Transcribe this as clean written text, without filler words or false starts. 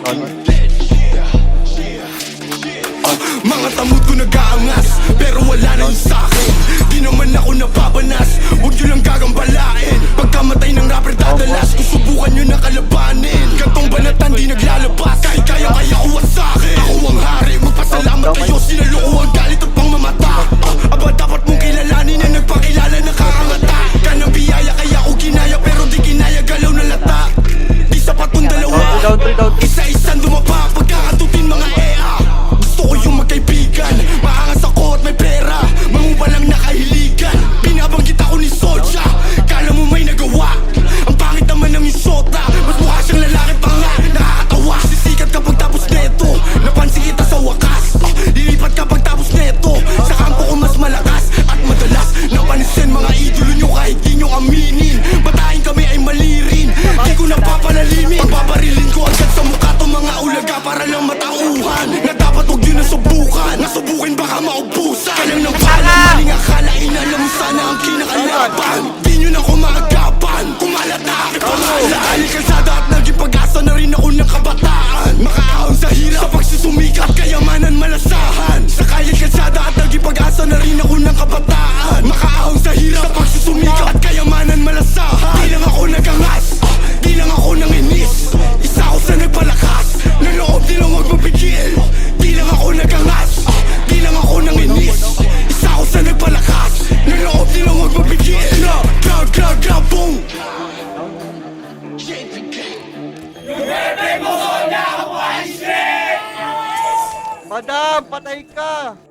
Mga tamod ko nag-aangas, pero wala na yung sa'kin. Di naman ako nababanas, huwag nyo lang gagambalain. Pagkamatay ng rapper dadalas, kung subukan nyo na kalabanin. Gantong banatan di naglalabas, kahit kaya uwas sa'kin. Ako ang hari, magpasalamat kayo, sinaloko ang galit at pangmamata. Aba dapat mong kilalanin na nagpakilala nakakangata. Kanang biyaya kaya ko ginaya, pero di kinaya galaw na lata. Di sapat tong dalawa, isa-isang dumapa, pagkakatutin mga EA. Gusto ko yung magkaibigan, maangas ako at may pera, mangubalang nakahiligan. Binabanggit ako ni Soja, kala mo may nagawa. Ang pangit naman ng isota, mas mukha siyang lalaki pa nga, nakakatawa. Sisikat kapag tapos neto, napansin kita sa wakas. Lilipat kapag tapos neto, sa kampo ko mas malakas. At madalas, napansin mga idolo nyo kahit di nyo aminin. Batayin kami ay mali rin, di ko napapalalimin. Paparilin ko agad sa mukha to mga ulaga para lang matauhan. Na dapat huwag nyo nasubukan, nasubukin baka maubusan. Kalang ng pala, maling akala, inalam mo sana ang kinakalaban. Di nyo na kumagapan, kumalat na aking pangalan. Dahil kalsada at naging pag-asa na rin ako ng kabataan. Makaahon sa hirap, sa pagsusumikat, kayamanan malasahan. Sa kalye kalsada at naging pag-asa na rin ako ng kabataan. Makaahon sa hirap, sa pagsusumikat, kayamanan malasahan. Di lang ako nagangas, di lang ako nanginis. Isa ako sa nagpalakas, ng loob di lang huwag mapigil. Di lang ako nagangas, di lang ako nanginis. Isa ako sa nagpalakas, ng loob di lang huwag mapigil. Gra, boom. Madam, patay ka!